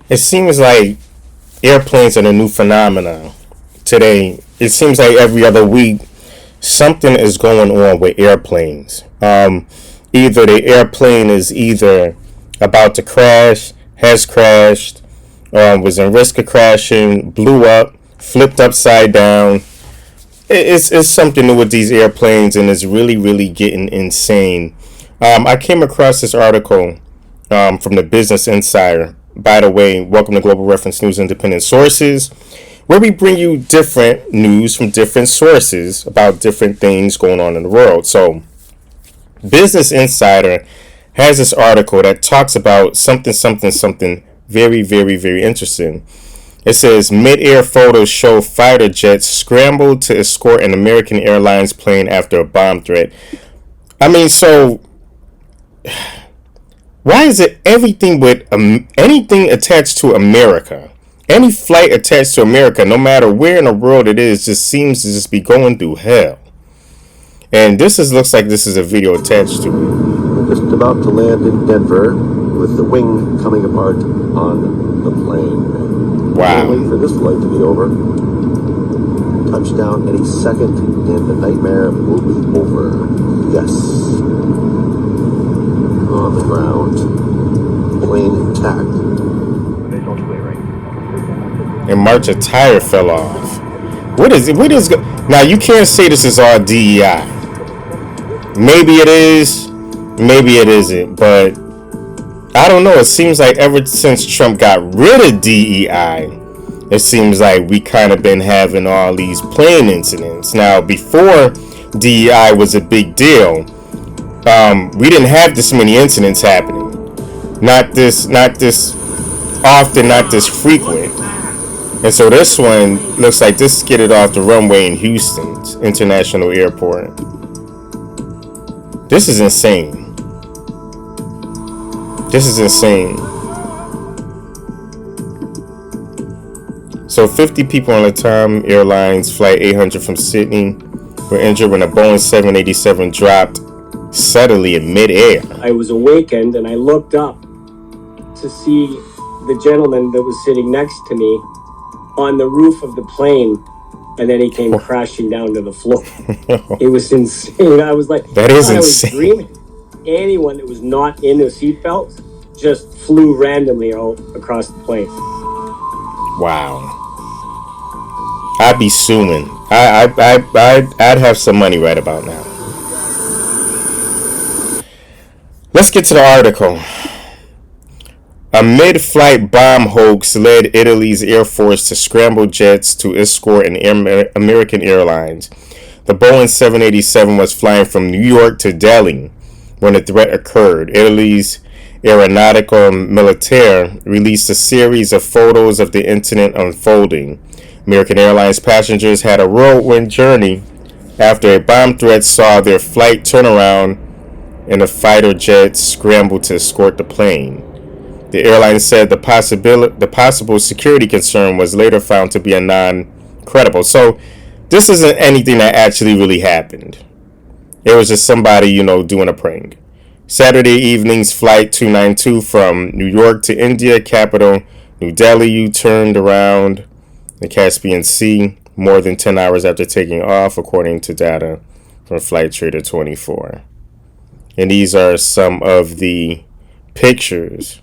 It seems like airplanes are the new phenomenon today. It seems like every other week something is going on with airplanes. Either the airplane is either about to crash, has crashed, was in risk of crashing, blew up, flipped upside down. It's something new with these airplanes, and it's really, really getting insane. I came across this article from the Business Insider. By the way, welcome to Global Reference News Independent Sources, where we bring you different news from different sources about different things going on in the world. So, Business Insider has this article that talks about something very, very, very interesting. It says mid-air photos show fighter jets scramble to escort an American Airlines plane after a bomb threat. I mean, so why is it everything with anything attached to America? Any flight attached to America, no matter where in the world it is, just seems to just be going through hell. And looks like this is a video attached to it. We're just about to land in Denver with the wing coming apart on the plane. Wow. Wait for this flight to be over. Touchdown any second, and the nightmare will be over. Yes. On the ground. Plane intact. In March, a tire fell off. What is it? Now, you can't say this is all DEI. Maybe it is, maybe it isn't, but I don't know. It seems like ever since Trump got rid of DEI, it seems like we kind of been having all these plane incidents. Now, before DEI was a big deal, we didn't have this many incidents happening. Not this often, not this frequent. And so this one looks like this skidded off the runway in Houston's International Airport. This is insane. This is insane. So 50 people on LATAM Airlines Flight 800 from Sydney were injured when a Boeing 787 dropped suddenly in midair. I was awakened and I looked up to see the gentleman that was sitting next to me on the roof of the plane, and then he came crashing down to the floor. It was insane. I was like, that is insane. I was dreaming. Anyone that was not in a seatbelt just flew randomly all across the plane. Wow. I'd be suing. I'd have some money right about now. Let's get to the article. A mid-flight bomb hoax led Italy's Air Force to scramble jets to escort an American Airlines. The Boeing 787 was flying from New York to Delhi when the threat occurred. Italy's Aeronautico Militare released a series of photos of the incident unfolding. American Airlines passengers had a whirlwind journey after a bomb threat saw their flight turn around and the fighter jets scrambled to escort the plane. The airline said the possible security concern was later found to be a non-credible. So this isn't anything that actually really happened. It was just somebody, doing a prank. Saturday evening's flight 292 from New York to India capital New Delhi turned around the Caspian Sea more than 10 hours after taking off, according to data from Flight Trader 24. And these are some of the pictures.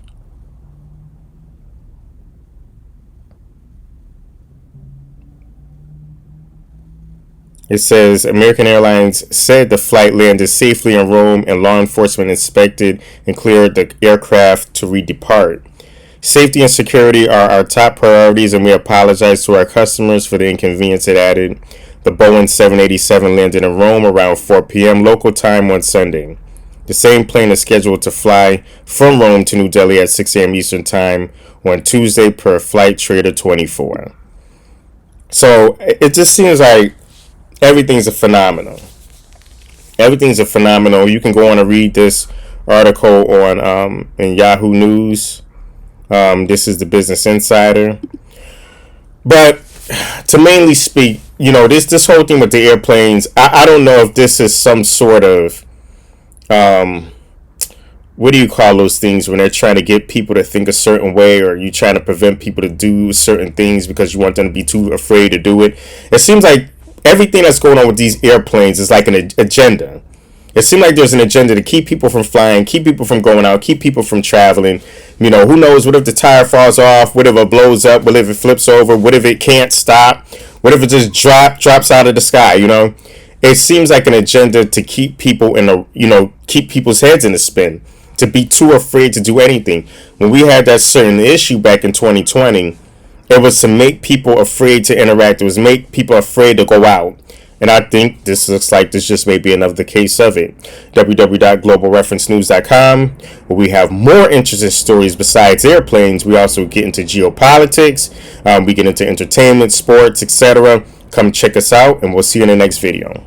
It says American Airlines said the flight landed safely in Rome and law enforcement inspected and cleared the aircraft to redepart. Safety and security are our top priorities, and we apologize to our customers for the inconvenience, it added. The Boeing 787 landed in Rome around 4 p.m. local time on Sunday. The same plane is scheduled to fly from Rome to New Delhi at 6 a.m. Eastern Time on Tuesday per Flight Trader 24. So it just seems like everything's a phenomenon. Everything's a phenomenon. You can go on and read this article on in Yahoo News. This is the Business Insider. But to mainly speak, this whole thing with the airplanes, I don't know if this is some sort of what do you call those things when they're trying to get people to think a certain way, or you trying to prevent people to do certain things because you want them to be too afraid to do it? It seems like everything that's going on with these airplanes is like an agenda. It seems like there's an agenda to keep people from flying, keep people from going out, keep people from traveling. You know, who knows? What if the tire falls off? What if it blows up? What if it flips over? What if it can't stop? What if it just drops out of the sky? You know, it seems like an agenda to keep people in a, keep people's heads in a spin, to be too afraid to do anything. When we had that certain issue back in 2020, it was to make people afraid to interact. It was make people afraid to go out. And I think this looks like this just may be another case of it. www.globalreferencenews.com, where we have more interesting stories besides airplanes. We also get into geopolitics. We get into entertainment, sports, etc. Come check us out, and we'll see you in the next video.